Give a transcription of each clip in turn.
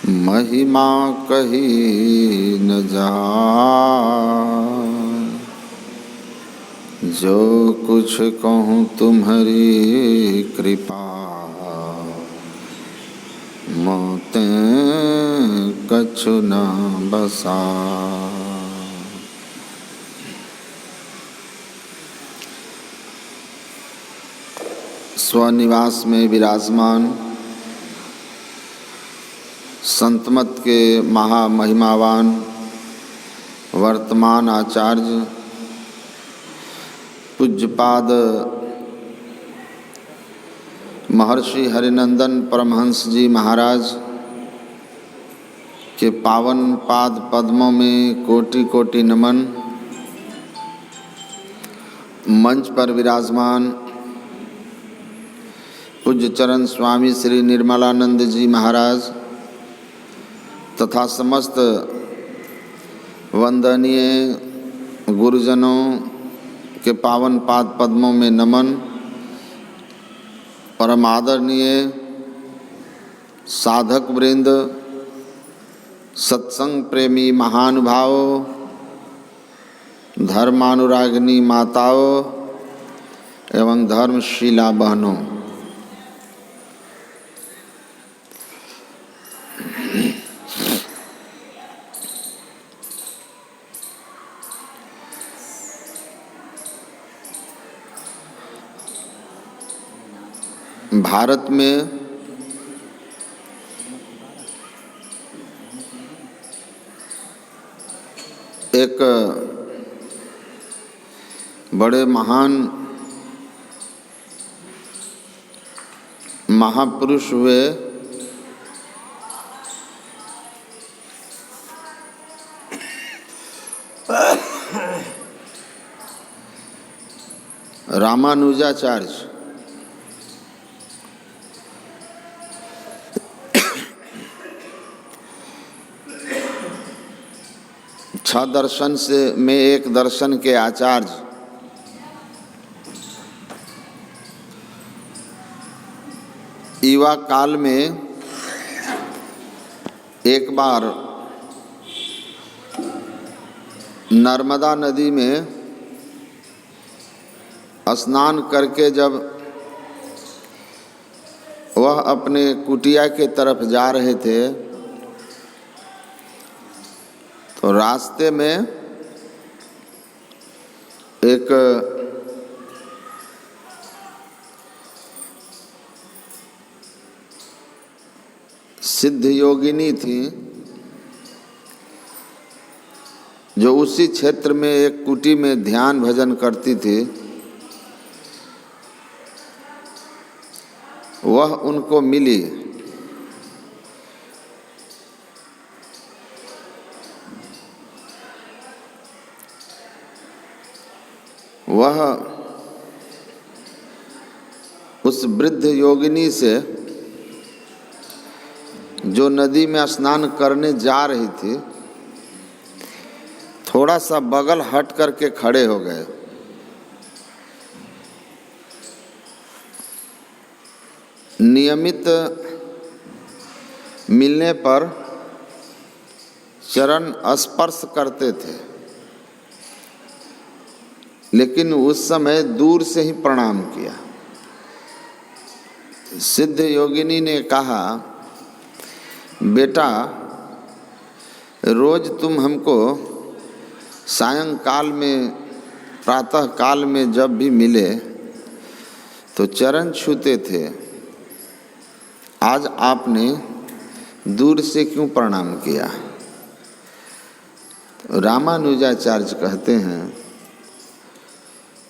महिमा कही न जाए, जो कुछ कहूँ तुम्हारी कृपा, मोते कछु न बसा। स्वनिवास में विराजमान संतमत के महामहिमावान वर्तमान आचार्य पूज्यपाद महर्षि हरिनंदन परमहंस जी महाराज के पावन पाद पद्मों में कोटि कोटि नमन। मंच पर विराजमान पूज्य चरण स्वामी श्री निर्मलानंद जी महाराज तथा समस्त वंदनीय गुरुजनों के पावन पाद पद्मों में नमन। परम आदरणीय साधक वृंद, सत्संग प्रेमी महानुभावों, धर्मानुरागिनी माताओं एवं धर्मशीला बहनों, भारत में एक बड़े महान महापुरुष हुए रामानुजाचार्य। छह दर्शन से में एक दर्शन के आचार्य युवा काल में एक बार नर्मदा नदी में स्नान करके जब वह अपने कुटिया के तरफ जा रहे थे तो रास्ते में एक सिद्ध योगिनी थी जो उसी क्षेत्र में एक कुटी में ध्यान भजन करती थी। वह उनको मिली। वह उस वृद्ध योगिनी से जो नदी में स्नान करने जा रही थी थोड़ा सा बगल हट करके खड़े हो गए। नियमित मिलने पर चरण स्पर्श करते थे, लेकिन उस समय दूर से ही प्रणाम किया। सिद्ध योगिनी ने कहा, बेटा रोज तुम हमको सायंकाल में प्रातः काल में जब भी मिले तो चरण छूते थे, आज आपने दूर से क्यों प्रणाम किया? तो रामानुजाचार्य कहते हैं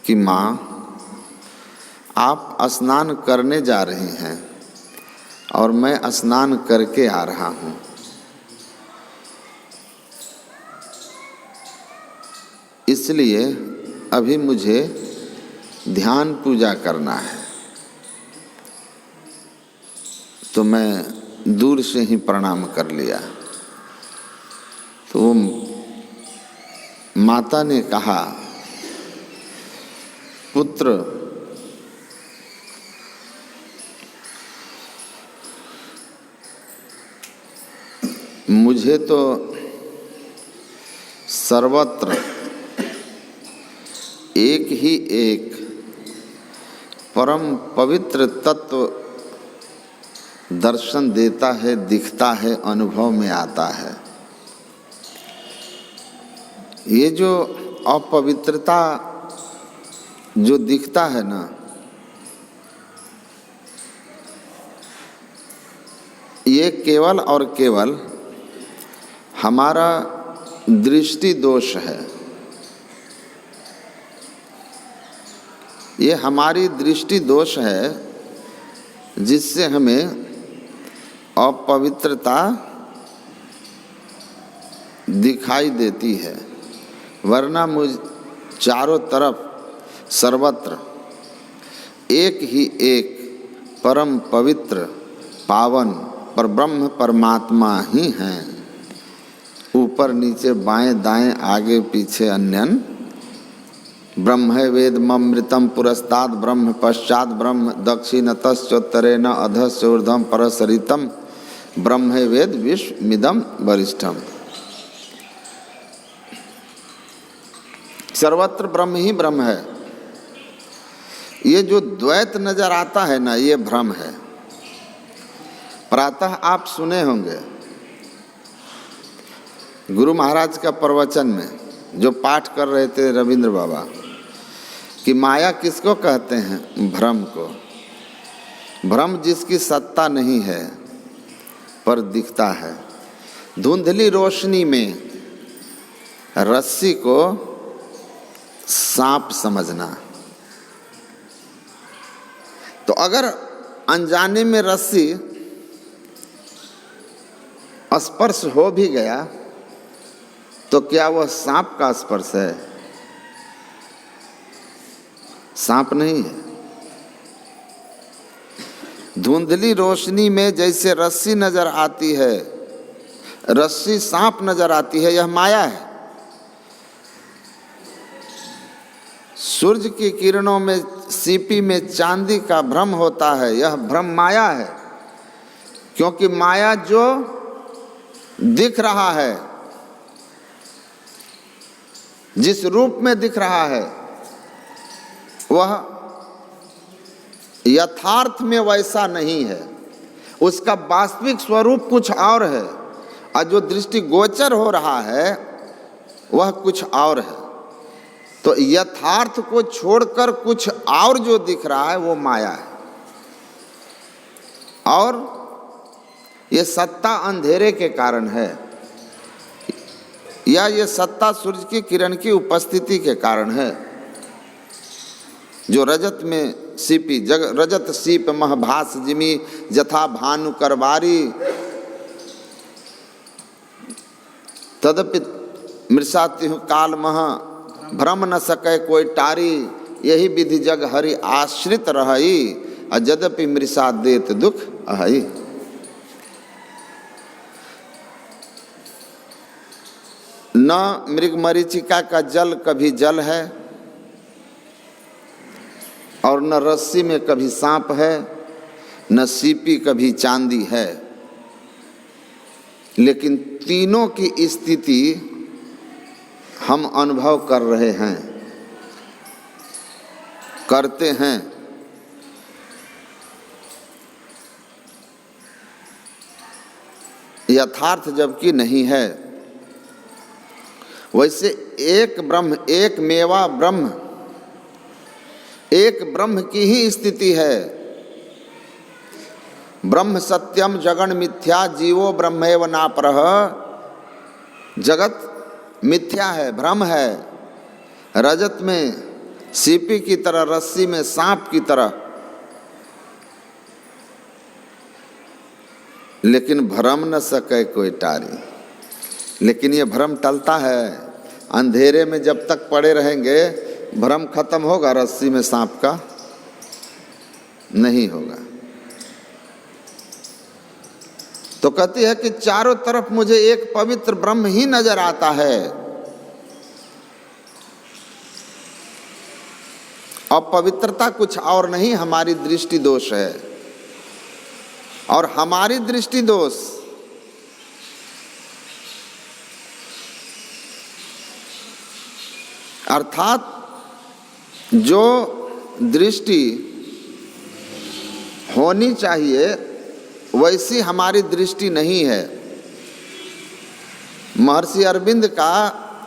कि माँ आप स्नान करने जा रहे हैं और मैं स्नान करके आ रहा हूँ। इसलिए अभी मुझे ध्यान पूजा करना है, तो मैं दूर से ही प्रणाम कर लिया। तो माता ने कहा, पुत्र मुझे तो सर्वत्र एक ही एक परम पवित्र तत्व दर्शन देता है, दिखता है, अनुभव में आता है। ये जो अपवित्रता जो दिखता है ना, ये केवल और केवल हमारा दृष्टि दोष है। ये हमारी दृष्टि दोष है जिससे हमें अपवित्रता दिखाई देती है, वरना मुझ चारों तरफ सर्वत्र एक ही एक परम पवित्र पावन परब्रह्म परमात्मा ही हैं। ऊपर नीचे बाएं दाएं आगे पीछे अन्यन ब्रह्म वेदमृतम पुरस्ताद ब्रह्म पश्चात ब्रह्म दक्षिणतश्चोत्तरेण अधश्चोर्ध्वं परसरितम ब्रह्म वेद विश्वमिदं वरिष्ठम। सर्वत्र ब्रह्म ही ब्रह्म है। ये जो द्वैत नजर आता है ना, ये भ्रम है। प्रातः आप सुने होंगे गुरु महाराज का प्रवचन में जो पाठ कर रहे थे रविंद्र बाबा, कि माया किसको कहते हैं? भ्रम को। भ्रम जिसकी सत्ता नहीं है पर दिखता है। धुंधली रोशनी में रस्सी को सांप समझना। तो अगर अनजाने में रस्सी स्पर्श हो भी गया तो क्या वह सांप का स्पर्श है? सांप नहीं है। धुंधली रोशनी में जैसे रस्सी नजर आती है, रस्सी सांप नजर आती है, यह माया है। सूर्य की किरणों में सीपी में चांदी का भ्रम होता है, यह भ्रम माया है। क्योंकि माया जो दिख रहा है, जिस रूप में दिख रहा है, वह यथार्थ में वैसा नहीं है। उसका वास्तविक स्वरूप कुछ और है, और जो दृष्टि गोचर हो रहा है वह कुछ और है। तो यथार्थ को छोड़कर कुछ और जो दिख रहा है वो माया है। और ये सत्ता अंधेरे के कारण है, या ये सत्ता सूर्य की किरण की उपस्थिति के कारण है। जो रजत में सीपी जग रजत सीप महभास जिमी जथा भानु करवारी तदपि मृषात्यु काल मह भ्रम न सके कोई टारी। यही विधि जग हरि आश्रित रही यद्यपि मृषा देत दुख अहई। न मृग मरीचिका का जल कभी जल है, और न रस्सी में कभी सांप है, न सीपी कभी चांदी है। लेकिन तीनों की स्थिति हम अनुभव कर रहे हैं, करते हैं। यथार्थ जबकि नहीं है। वैसे एक ब्रह्म, एक मेवा ब्रह्म, एक ब्रह्म की ही स्थिति है। ब्रह्म सत्यम जगन मिथ्या जीवो ब्रह्मेव नापरः। जगत मिथ्या है, भ्रम है। रजत में सीपी की तरह, रस्सी में सांप की तरह। लेकिन भ्रम न सके कोई टारी। लेकिन ये भ्रम टलता है। अंधेरे में जब तक पड़े रहेंगे, भ्रम खत्म होगा रस्सी में सांप का? नहीं होगा। तो कहती है कि चारों तरफ मुझे एक पवित्र ब्रह्म ही नजर आता है। अपवित्रता कुछ और नहीं, हमारी दृष्टि दोष है। और हमारी दृष्टि दोष अर्थात जो दृष्टि होनी चाहिए वैसी हमारी दृष्टि नहीं है। महर्षि अरविंद का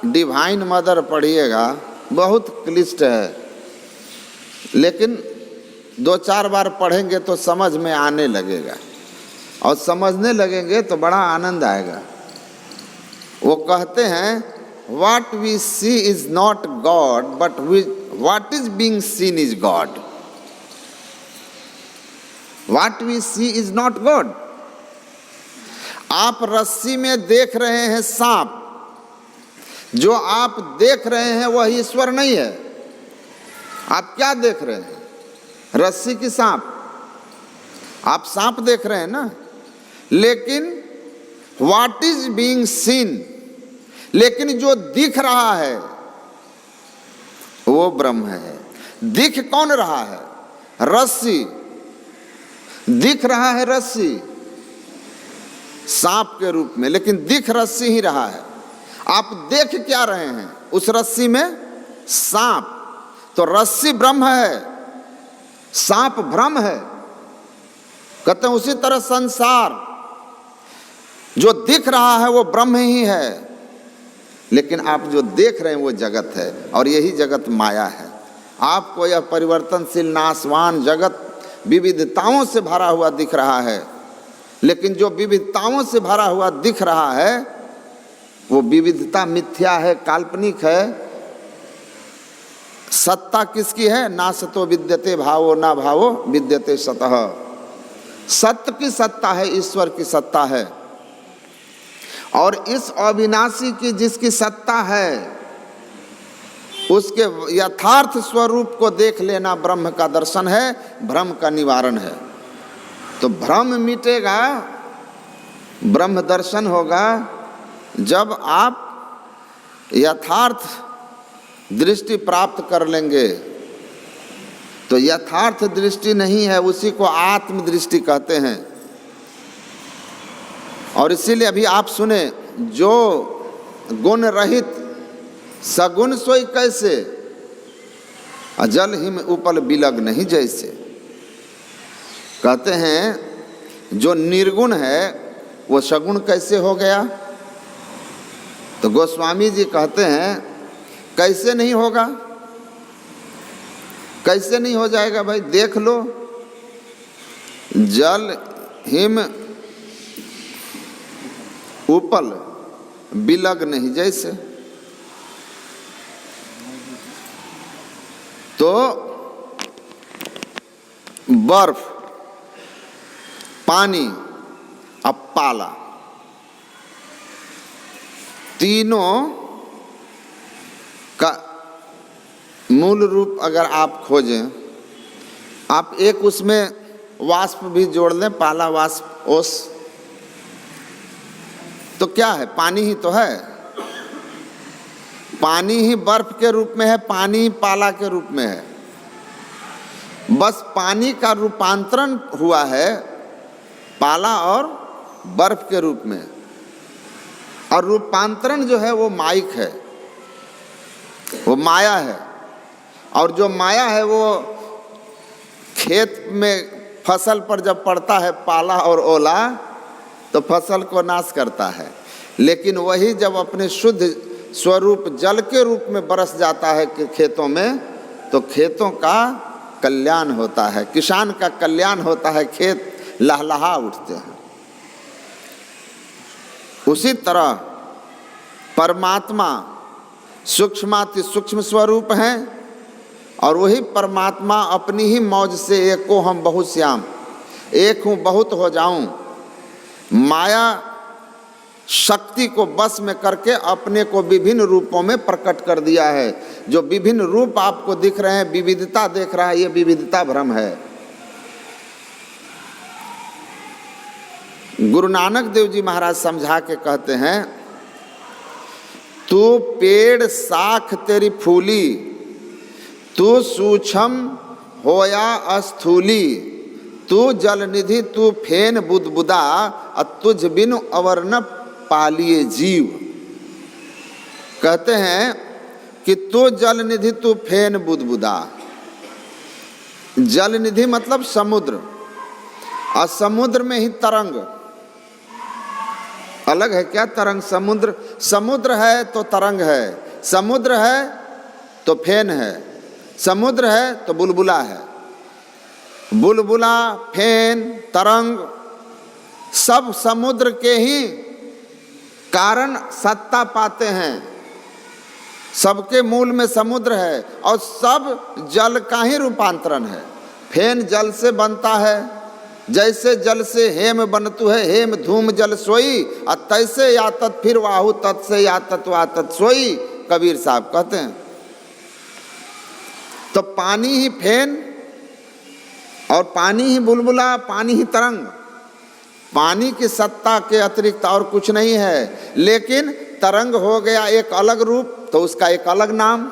डिवाइन मदर पढ़िएगा, बहुत क्लिष्ट है, लेकिन 2-4 बार पढ़ेंगे तो समझ में आने लगेगा, और समझने लगेंगे तो बड़ा आनंद आएगा। वो कहते हैं, What we see is not God, but what is being seen is God. What we see is not God. आप रस्सी में देख रहे हैं सांप, जो आप देख रहे हैं वह ईश्वर नहीं है। आप क्या देख रहे हैं? रस्सी की सांप। आप सांप देख रहे हैं ना, लेकिन what is being seen, लेकिन जो दिख रहा है वो ब्रह्म है। दिख कौन रहा है? रस्सी दिख रहा है, रस्सी सांप के रूप में, लेकिन दिख रस्सी ही रहा है। आप देख क्या रहे हैं? उस रस्सी में सांप। तो रस्सी ब्रह्म है, सांप भ्रम है। कहते हैं उसी तरह संसार जो दिख रहा है वो ब्रह्म ही है, लेकिन आप जो देख रहे हैं वो जगत है, और यही जगत माया है। आपको यह परिवर्तनशील नाशवान जगत विविधताओं से भरा हुआ दिख रहा है, लेकिन जो विविधताओं से भरा हुआ दिख रहा है वो विविधता मिथ्या है, काल्पनिक है। सत्ता किसकी है? ना सतो विद्यते भावो ना भावो विद्यते सतः। सत्य की सत्ता है, ईश्वर की सत्ता है, और इस अविनाशी की जिसकी सत्ता है उसके यथार्थ स्वरूप को देख लेना ब्रह्म का दर्शन है, भ्रम का निवारण है। तो भ्रम मिटेगा, ब्रह्म दर्शन होगा जब आप यथार्थ दृष्टि प्राप्त कर लेंगे। तो यथार्थ दृष्टि नहीं है, उसी को आत्म दृष्टि कहते हैं। और इसीलिए अभी आप सुने, जो गुण रहित सगुण सोई कैसे, अजल हिम उपल बिलग नहीं जैसे। कहते हैं जो निर्गुण है वो सगुण कैसे हो गया? तो गोस्वामी जी कहते हैं कैसे नहीं होगा? कैसे नहीं हो जाएगा भाई? देख लो, जल हिम उपल बिलग नहीं जैसे। तो बर्फ, पानी, अब पाला, तीनों का मूल रूप अगर आप खोजें, आप एक उसमें वाष्प भी जोड़ लें, पाला वाष्प ओस, तो क्या है? पानी ही तो है। पानी ही बर्फ के रूप में है, पानी ही पाला के रूप में है। बस पानी का रूपांतरण हुआ है पाला और बर्फ के रूप में, और रूपांतरण जो है वो माइक है, वो माया है। और जो माया है वो खेत में फसल पर जब पड़ता है पाला और ओला तो फसल को नाश करता है, लेकिन वही जब अपने शुद्ध स्वरूप जल के रूप में बरस जाता है खेतों में, तो खेतों का कल्याण होता है, किसान का कल्याण होता है, खेत लहलहा उठते हैं। उसी तरह परमात्मा सूक्ष्माति सूक्ष्म स्वरूप हैं, और वही परमात्मा अपनी ही मौज से एको हम बहुत श्याम, एक हूँ बहुत हो जाऊं, माया शक्ति को बस में करके अपने को विभिन्न रूपों में प्रकट कर दिया है। जो विभिन्न रूप आपको दिख रहे हैं, विविधता देख रहा है, ये विविधता भ्रम है। गुरु नानक देव जी महाराज समझा के कहते हैं, तू पेड़ साख तेरी फूली, तू सूक्ष्म होया अस्थूली, तू जल निधि तू फेन बुदबुदा, तुझ बिनु अवर न पालिए जीव। कहते हैं कि तू जल निधि तू फेन बुदबुदा। जल निधि मतलब समुद्र, और समुद्र में ही तरंग। अलग है क्या तरंग? समुद्र, समुद्र है तो तरंग है, समुद्र है तो फेन है, समुद्र है तो बुलबुला है। बुलबुला, फेन, तरंग सब समुद्र के ही कारण सत्ता पाते हैं। सबके मूल में समुद्र है और सब जल का ही रूपांतरण है। फेन जल से बनता है, जैसे जल से हेम बनतु है, हेम धूम जल सोई, और तैसे यातत फिर वाहु तत् से यातत वातत सोई, कबीर साहब कहते हैं। तो पानी ही फेन और पानी ही बुलबुला, पानी ही तरंग, पानी की सत्ता के अतिरिक्त और कुछ नहीं है। लेकिन तरंग हो गया एक अलग रूप तो उसका एक अलग नाम,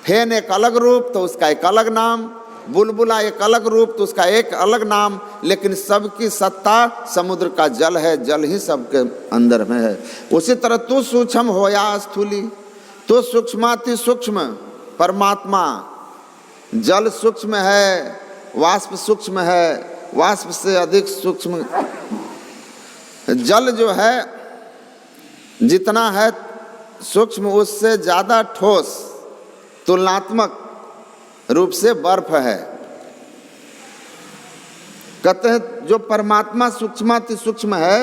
फेन एक अलग रूप तो उसका एक अलग नाम, बुलबुला एक अलग रूप तो उसका एक अलग नाम, लेकिन सबकी सत्ता समुद्र का जल है, जल ही सबके अंदर में है। उसी तरह तू सूक्ष्म हो या स्थूली, तू सूक्ष्माति सूक्ष्म परमात्मा। जल सूक्ष्म है, वाष्प सूक्ष्म है, वाष्प से अधिक सूक्ष्म जल जो है जितना है सूक्ष्म, उससे ज़्यादा ठोस तुलनात्मक रूप से बर्फ है। कहते हैं जो परमात्मा सूक्ष्माति सूक्ष्म है,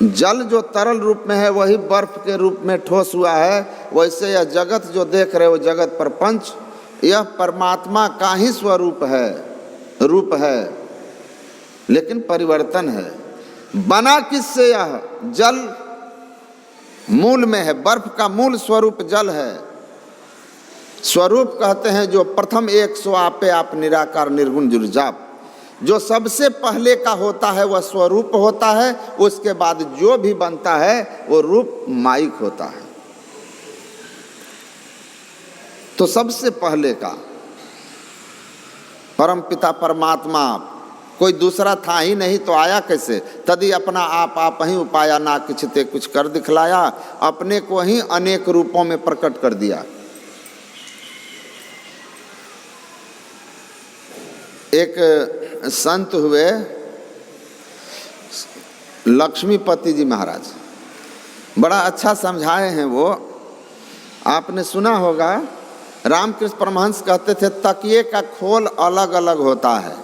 जल जो तरल रूप में है वही बर्फ के रूप में ठोस हुआ है। वैसे यह जगत जो देख रहे हो, जगत प्रपंच, यह परमात्मा का ही स्वरूप है, रूप है, लेकिन परिवर्तन है। बना किससे? यह जल मूल में है, बर्फ का मूल स्वरूप जल है। स्वरूप कहते हैं जो प्रथम एक सो आपे आप निराकार निर्गुण जुर्जाप। जो सबसे पहले का होता है वह स्वरूप होता है, उसके बाद जो भी बनता है वो रूप माइक होता है। तो सबसे पहले का परम पिता परमात्मा, कोई दूसरा था ही नहीं तो आया कैसे? तदी अपना आप ही उपाया, ना किछते कुछ कर दिखलाया, अपने को ही अनेक रूपों में प्रकट कर दिया। एक संत हुए लक्ष्मीपति जी महाराज, बड़ा अच्छा समझाए हैं वो। आपने सुना होगा, रामकृष्ण परमहंस कहते थे तकिए का खोल अलग अलग होता है,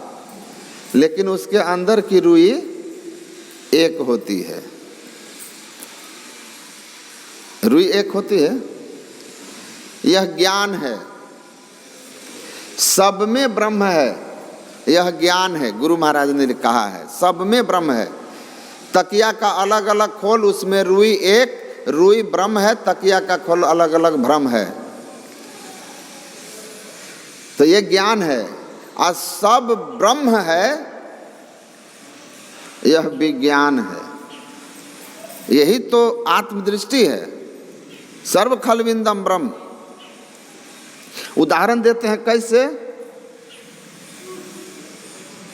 लेकिन उसके अंदर की रुई एक होती है। रुई एक होती है, यह ज्ञान है। सब में ब्रह्म है, यह ज्ञान है। गुरु महाराज ने कहा है सब में ब्रह्म है। तकिया का अलग अलग खोल, उसमें रुई एक, रुई ब्रह्म है, तकिया का खोल अलग अलग भ्रम है। तो ये ज्ञान है। और सब ब्रह्म है, यह विज्ञान है। यही तो आत्मदृष्टि है। सर्व खलविंदम ब्रह्म। उदाहरण देते हैं कैसे?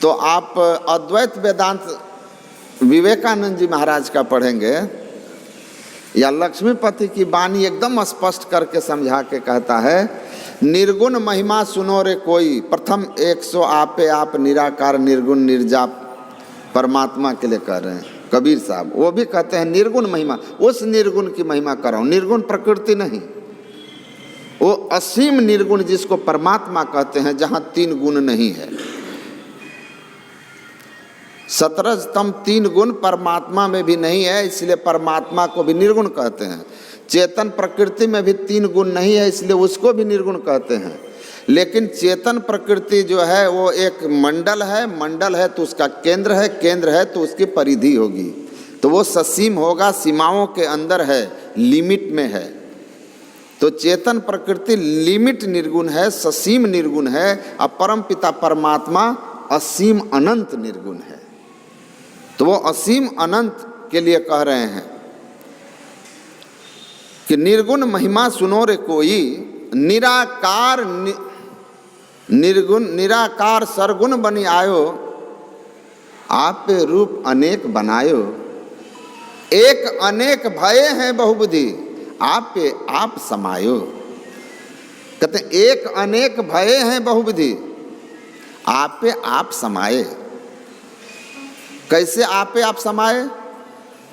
तो आप अद्वैत वेदांत विवेकानंद जी महाराज का पढ़ेंगे, या लक्ष्मीपति की वाणी एकदम स्पष्ट करके समझा के कहता है, निर्गुण महिमा सुनो रे कोई, प्रथम 100 आपे आप निराकार निर्गुण निर्जाप परमात्मा के लिए कह रहे हैं कबीर साहब। वो भी कहते हैं निर्गुण महिमा, उस निर्गुण की महिमा कर रहा हूँ, निर्गुण प्रकृति नहीं, वो असीम निर्गुण जिसको परमात्मा कहते हैं, जहाँ 3 गुण नहीं है। सतरजतम 3 गुण परमात्मा में भी नहीं है, इसलिए परमात्मा को भी निर्गुण कहते हैं। चेतन प्रकृति में भी 3 गुण नहीं है, इसलिए उसको भी निर्गुण कहते हैं। लेकिन चेतन प्रकृति जो है वो एक मंडल है तो उसका केंद्र है तो उसकी परिधि होगी, तो वो ससीम होगा, सीमाओं के अंदर है, लिमिट में है। तो चेतन प्रकृति लिमिट निर्गुण है, ससीम निर्गुण है, और परम पिता परमात्मा असीम अनंत निर्गुण है। तो वो असीम अनंत के लिए कह रहे हैं कि निर्गुण महिमा सुनो रे कोई, निराकार निर्गुण निराकार सरगुण बनी आयो, आप पे रूप अनेक बनायो, एक अनेक भये हैं बहुबुद्धि, आप पे आप समायो। कहते एक अनेक भये हैं बहुविधि, आप पे आप समाये। कैसे आप पे आप समाये?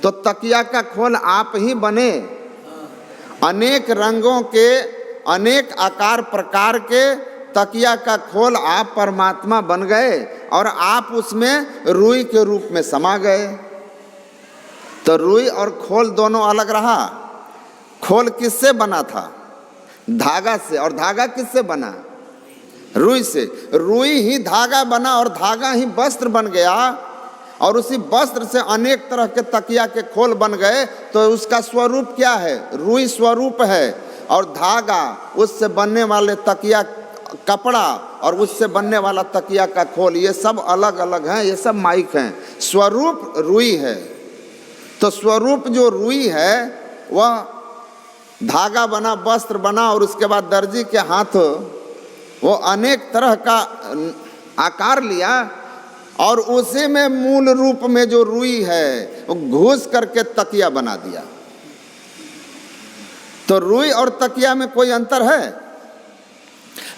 तो तकिया का खोल आप ही बने, अनेक रंगों के, अनेक आकार प्रकार के तकिया का खोल आप परमात्मा बन गए और आप उसमें रुई के रूप में समा गए। तो रुई और खोल दोनों अलग रहा। खोल किससे बना था? धागा से। और धागा किससे बना? रुई से। रुई ही धागा बना और धागा ही वस्त्र बन गया और उसी वस्त्र से अनेक तरह के तकिया के खोल बन गए। तो उसका स्वरूप क्या है? रुई स्वरूप है और धागा, उससे बनने वाले तकिया कपड़ा और उससे बनने वाला तकिया का खोल, ये सब अलग अलग हैं, ये सब माइक हैं। स्वरूप रुई है। तो स्वरूप जो रुई है वह धागा बना, वस्त्र बना और उसके बाद दर्जी के हाथ वो अनेक तरह का आकार लिया और उसी में मूल रूप में जो रुई है वो घुस करके तकिया बना दिया। तो रुई और तकिया में कोई अंतर है?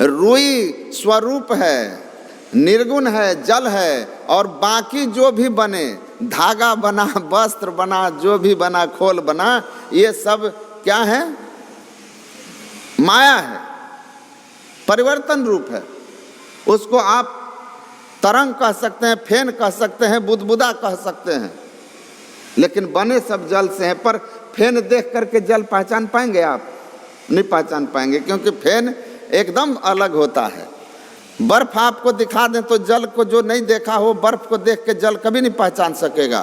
रुई स्वरूप है, निर्गुण है, जल है, और बाकी जो भी बने, धागा बना, वस्त्र बना, जो भी बना, खोल बना, ये सब क्या है? माया है, परिवर्तन रूप है। उसको आप तरंग कह सकते हैं, फेन कह सकते हैं, बुदबुदा कह सकते हैं, लेकिन बने सब जल से हैं। पर फेन देख करके जल पहचान पाएंगे आप? नहीं पहचान पाएंगे, क्योंकि फेन एकदम अलग होता है। बर्फ आपको दिखा दें तो जल को जो नहीं देखा हो, बर्फ को देख के जल कभी नहीं पहचान सकेगा,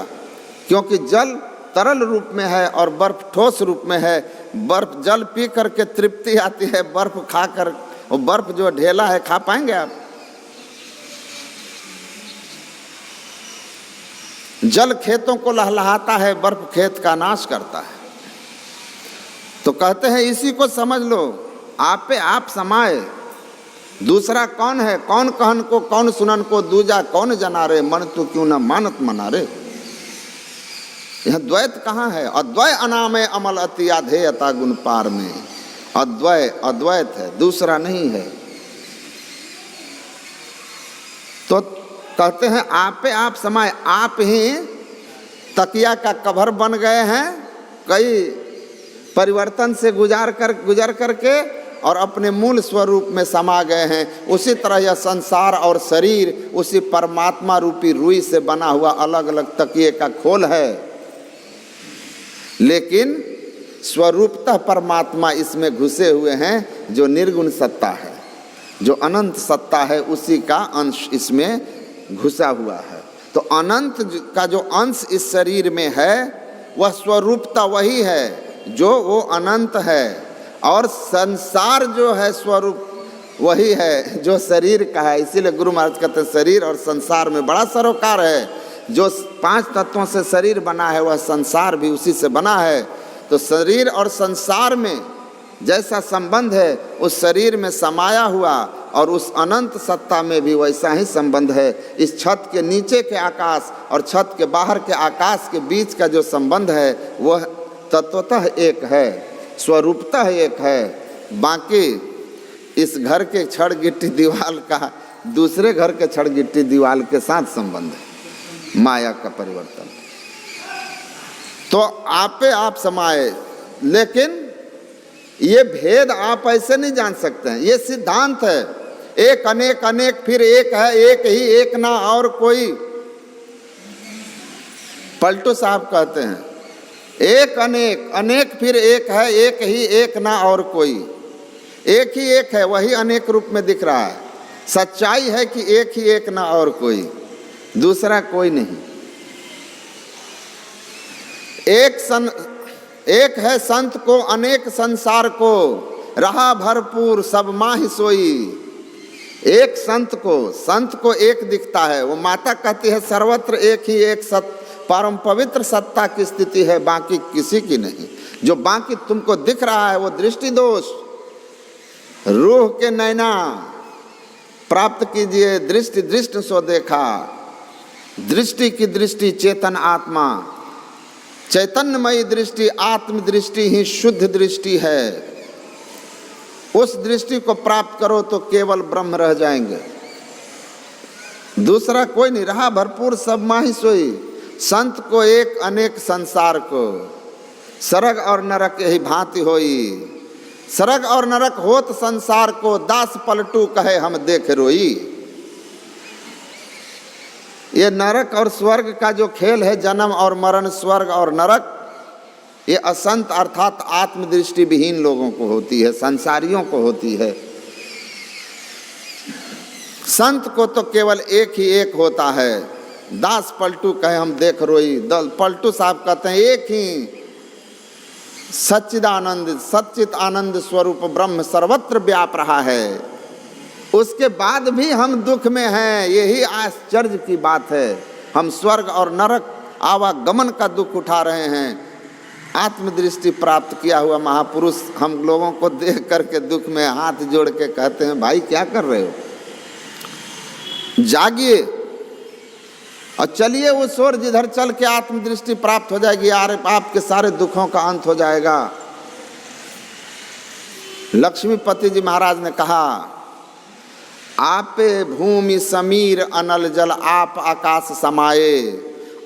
क्योंकि जल तरल रूप में है और बर्फ ठोस रूप में है। बर्फ जल पी करके तृप्ति आती है, बर्फ खा कर, वो बर्फ जो ढेला है खा पाएंगे आप? जल खेतों को लहलहाता है, बर्फ खेत का नाश करता है। तो कहते हैं इसी को समझ लो, आप पे आप समाये। दूसरा कौन है? कौन कहन को, कौन सुनन को, दूजा कौन जना रे, मन तू क्यों न मानत मना रे। यह द्वैत कहाँ है? अद्वय अनामय अमल अति आधेयता गुण पार में। अद्वय अद्वैत है, दूसरा नहीं है। तो कहते हैं आप पे आप समाये। आप ही तकिया का कवर बन गए हैं, कई परिवर्तन से गुजर करके और अपने मूल स्वरूप में समा गए हैं। उसी तरह यह संसार और शरीर उसी परमात्मा रूपी रुई से बना हुआ अलग अलग तकिए का खोल है, लेकिन स्वरूपतः परमात्मा इसमें घुसे हुए हैं, जो निर्गुण सत्ता है, जो अनंत सत्ता है, उसी का अंश इसमें घुसा हुआ है। तो अनंत का जो अंश इस शरीर में है वह स्वरूपता वही है जो वो अनंत है, और संसार जो है स्वरूप वही है जो शरीर का है। इसीलिए गुरु महाराज कहते हैं शरीर और संसार में बड़ा सरोकार है। जो 5 तत्वों से शरीर बना है वह संसार भी उसी से बना है। तो शरीर और संसार में जैसा संबंध है उस शरीर में समाया हुआ और उस अनंत सत्ता में भी वैसा ही संबंध है। इस छत के नीचे के आकाश और छत के बाहर के आकाश के बीच का जो संबंध है वह तत्वतः एक है, स्वरूपतः एक है। बाकी इस घर के छड़ गिट्टी दीवार का दूसरे घर के छड़ गिट्टी दीवार के साथ संबंध है, माया का परिवर्तन। तो आप पे आप समाये, लेकिन ये भेद आप ऐसे नहीं जान सकते हैं। ये सिद्धांत है, एक अनेक, अनेक फिर एक है, एक ही, एक ना और कोई। पलटू साहब कहते हैं एक अनेक, अनेक फिर एक है, एक ही, एक ना और कोई। एक ही एक है, वही अनेक रूप में दिख रहा है। सच्चाई है कि एक ही एक ना और कोई, दूसरा कोई नहीं। एक है संत को अनेक संसार को, रहा भरपूर सब माहि सोई। एक संत को एक दिखता है। वो माता कहती है सर्वत्र एक ही एक सत्य, परम पवित्र सत्ता की स्थिति है, बाकी किसी की नहीं। जो बाकी तुमको दिख रहा है वो दृष्टि दोष। रूह के नैना प्राप्त कीजिए, दृष्टि दृष्टि सो देखा। दृष्टि की दृष्टि चेतन आत्मा, चैतन्यमयी दृष्टि, आत्म दृष्टि ही शुद्ध दृष्टि है। उस दृष्टि को प्राप्त करो तो केवल ब्रह्म रह जाएंगे, दूसरा कोई नहीं रहा। भरपूर सब माही सोई, संत को एक अनेक संसार को, सरग और नरक यही भांति होई। सरग और नरक होत संसार को, दास पलटू कहे हम देख रोई। ये नरक और स्वर्ग का जो खेल है, जन्म और मरण, स्वर्ग और नरक, ये असंत अर्थात आत्मदृष्टि विहीन लोगों को होती है, संसारियों को होती है। संत को तो केवल एक ही एक होता है, दास पलटू कहे हम देख रोई। पलटू साहब कहते हैं एक ही सच्चिदानंद सच्चित आनंद स्वरूप ब्रह्म सर्वत्र व्याप रहा है, उसके बाद भी हम दुख में हैं। यही आश्चर्य की बात है। हम स्वर्ग और नरक आवागमन का दुख उठा रहे हैं। आत्मदृष्टि प्राप्त किया हुआ महापुरुष हम लोगों को देख करके दुख में हाथ जोड़ के कहते हैं, भाई क्या कर रहे हो, जागिए और चलिए उस ओर जिधर चल के आत्मदृष्टि प्राप्त हो जाएगी, यार आपके सारे दुखों का अंत हो जाएगा। लक्ष्मीपति जी महाराज ने कहा, आपे भूमि समीर अनल जल, आप आकाश समाये।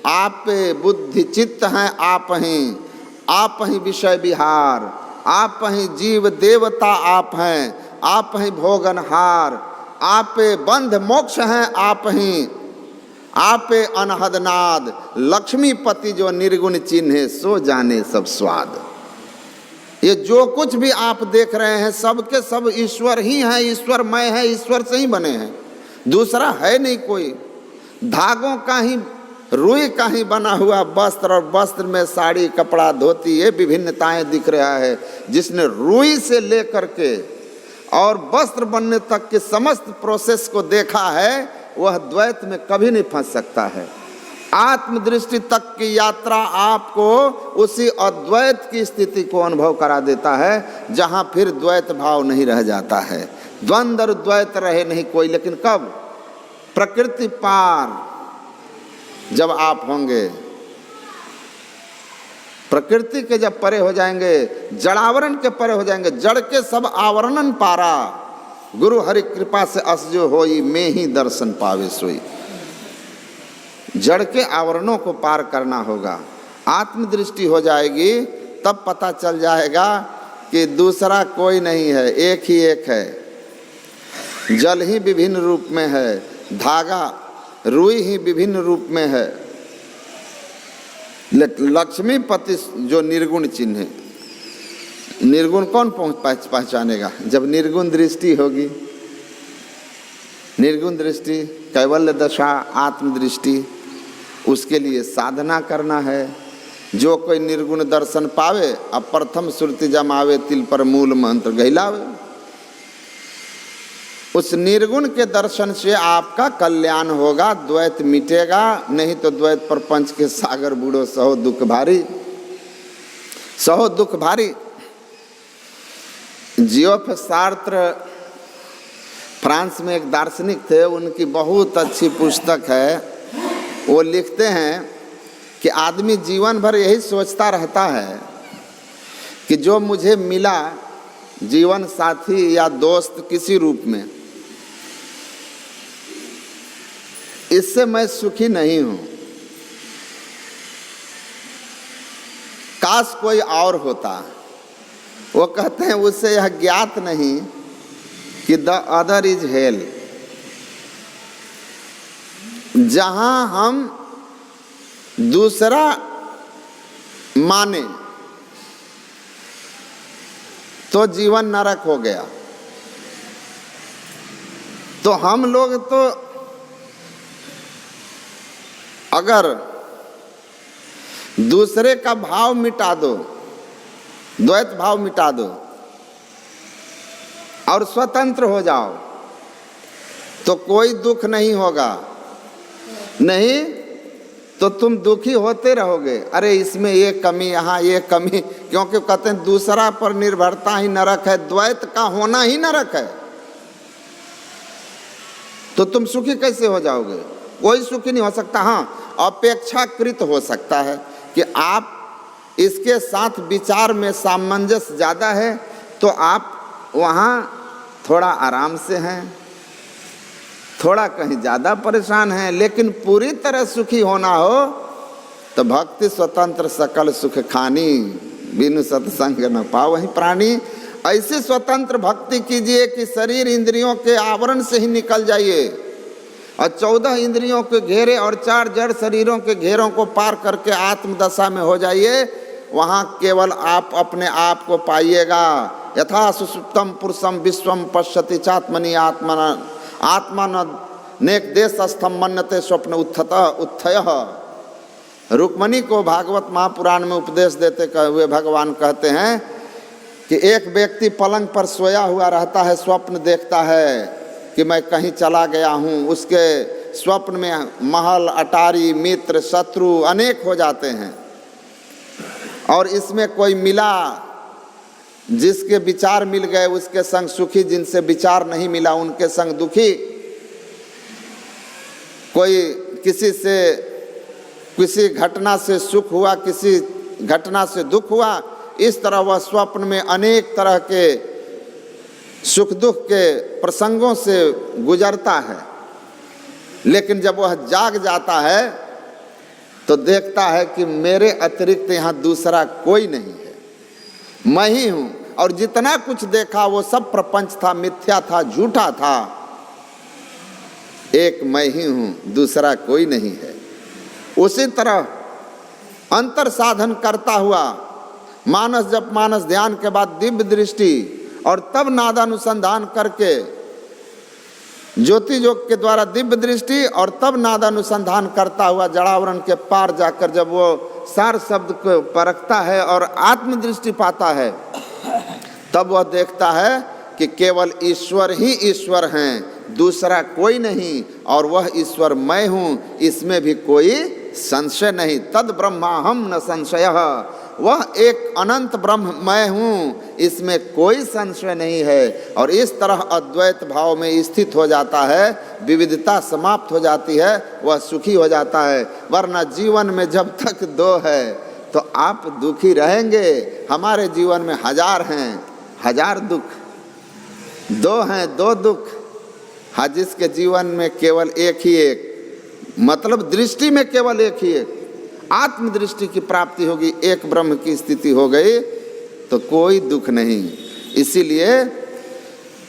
आपे बुद्धि चित्त हैं आप ही विषय विहार। आप ही जीव देवता आप हैं, आप ही भोगनहार। आपे बंध मोक्ष हैं आपे अनहदनाद। लक्ष्मीपति जो निर्गुण चिन्हे, सो जाने सब स्वाद। ये जो कुछ भी आप देख रहे हैं सबके सब ईश्वर ही हैं, ईश्वरमय है, ईश्वर से ही बने हैं, दूसरा है नहीं कोई। धागों का ही, रुई का ही बना हुआ वस्त्र, और वस्त्र में साड़ी कपड़ा धोती, ये विभिन्नताएं दिख रहा है। जिसने रुई से लेकर के और वस्त्र बनने तक के समस्त प्रोसेस को देखा है, वह द्वैत में कभी नहीं फंस सकता है। आत्मदृष्टि तक की यात्रा आपको उसी अद्वैत की स्थिति को अनुभव करा देता है, जहां फिर द्वैत भाव नहीं रह जाता है, द्वंद्व और द्वैत रहे नहीं कोई। लेकिन कब? प्रकृति पार जब आप होंगे, प्रकृति के जब परे हो जाएंगे, जड़ावरण के परे हो जाएंगे, जड़ के सब आवरणन पारा। गुरु हरि कृपा से अस जो होई, मैं ही दर्शन पावे सोई। जड़ के आवरणों को पार करना होगा। आत्मदृष्टि हो जाएगी, तब पता चल जाएगा कि दूसरा कोई नहीं है, एक ही एक है। जल ही विभिन्न रूप में है, धागा रुई ही विभिन्न रूप में है। लक्ष्मीपति जो निर्गुण चिन्ह है, निर्गुण कौन पहचानेगा? जब निर्गुण दृष्टि होगी। निर्गुण दृष्टि, कैवल्य दशा, आत्मदृष्टि, उसके लिए साधना करना है। जो कोई निर्गुण दर्शन पावे, अब प्रथम श्रुति जमावे, तिल पर मूल मंत्र गहिलावे। उस निर्गुण के दर्शन से आपका कल्याण होगा, द्वैत मिटेगा। नहीं तो द्वैत प्रपंच के सागर बूढ़ो, सहो दुख भारी, सहो दुख भारी। जियोफ सार्त्र फ्रांस में एक दार्शनिक थे, उनकी बहुत अच्छी पुस्तक है। वो लिखते हैं कि आदमी जीवन भर यही सोचता रहता है कि जो मुझे मिला जीवन साथी या दोस्त किसी रूप में, इससे मैं सुखी नहीं हूं, काश कोई और होता। वो कहते हैं उससे यह ज्ञात नहीं कि द अदर इज हेल। जहां हम दूसरा माने तो जीवन नरक हो गया। तो हम लोग तो अगर दूसरे का भाव मिटा दो, द्वैत भाव मिटा दो और स्वतंत्र हो जाओ, तो कोई दुख नहीं होगा। नहीं तो तुम दुखी होते रहोगे, अरे इसमें ये कमी, यहाँ ये कमी। क्योंकि कहते हैं दूसरा पर निर्भरता ही नरक है, द्वैत का होना ही नरक है। तो तुम सुखी कैसे हो जाओगे? कोई सुखी नहीं हो सकता। हाँ, अपेक्षाकृत हो सकता है कि आप इसके साथ विचार में सामंजस्य ज़्यादा है, तो आप वहाँ थोड़ा आराम से हैं, थोड़ा कहीं ज़्यादा परेशान हैं, लेकिन पूरी तरह सुखी होना हो तो भक्ति स्वतंत्र सकल सुख खानी, बिनु सत्संग न पावहि प्राणी। ऐसी स्वतंत्र भक्ति कीजिए कि शरीर इंद्रियों के आवरण से ही निकल जाइए और 14 इंद्रियों के घेरे और 4 जड़ शरीरों के घेरों को पार करके आत्मदशा में हो जाइए। वहाँ केवल आप अपने आप को पाइएगा। यथा सुसुप्तम पुरुषम विश्वम पश्यति चात्मनि आत्मन नेक देशस्थम मन्यते स्वप्न उत्थय। रुक्मणी को भागवत महापुराण में उपदेश देते हुए भगवान कहते हैं कि एक व्यक्ति पलंग पर सोया हुआ रहता है, स्वप्न देखता है कि मैं कहीं चला गया हूँ। उसके स्वप्न में महल, अटारी, मित्र, शत्रु अनेक हो जाते हैं और इसमें कोई मिला जिसके विचार मिल गए उसके संग सुखी, जिनसे विचार नहीं मिला उनके संग दुखी। कोई किसी घटना से सुख हुआ, किसी घटना से दुख हुआ। इस तरह वह स्वप्न में अनेक तरह के सुख दुख के प्रसंगों से गुजरता है, लेकिन जब वह जाग जाता है तो देखता है कि मेरे अतिरिक्त यहाँ दूसरा कोई नहीं है, मैं ही हूँ। और जितना कुछ देखा वो सब प्रपंच था, मिथ्या था, झूठा था। एक मैं ही हूँ, दूसरा कोई नहीं है। उसी तरह अंतर साधन करता हुआ मानस जप, मानस ध्यान के बाद दिव्य दृष्टि और तब नादानुसंधान करके, ज्योति योग के द्वारा दिव्य दृष्टि और तब नादानुसंधान करता हुआ जड़ावरण के पार जाकर जब वो सार शब्द को परखता है और आत्मदृष्टि पाता है, तब वह देखता है कि केवल ईश्वर ही ईश्वर हैं, दूसरा कोई नहीं, और वह ईश्वर मैं हूँ, इसमें भी कोई संशय नहीं। तद ब्रह्माहम न संशयः, वह एक अनंत ब्रह्म मैं हूँ, इसमें कोई संशय नहीं है। और इस तरह अद्वैत भाव में स्थित हो जाता है, विविधता समाप्त हो जाती है, वह सुखी हो जाता है। वरना जीवन में जब तक दो है तो आप दुखी रहेंगे। हमारे जीवन में 1000 हैं, 1000 दुख, 2 हैं 2 दुख। हाँ, जिसके जीवन में केवल एक ही एक, मतलब दृष्टि में केवल एक ही एक आत्मदृष्टि की प्राप्ति होगी, एक ब्रह्म की स्थिति हो गई तो कोई दुख नहीं। इसीलिए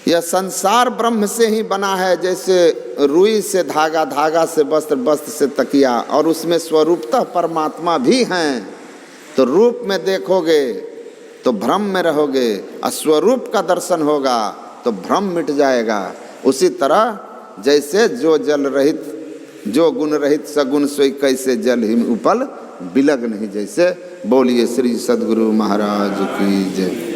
यह संसार ब्रह्म से ही बना है, जैसे रुई से धागा, धागा से वस्त्र, वस्त्र से तकिया, और उसमें स्वरूपतः परमात्मा भी हैं। तो रूप में देखोगे तो भ्रम में रहोगे, स्वरूप का दर्शन होगा तो भ्रम मिट जाएगा। उसी तरह जैसे जो जल रहित, जो गुण रहित सगुण सोई, कैसे जल हिम उपल बिलग नहीं। जैसे बोलिए श्री सद्गुरु महाराज की जय।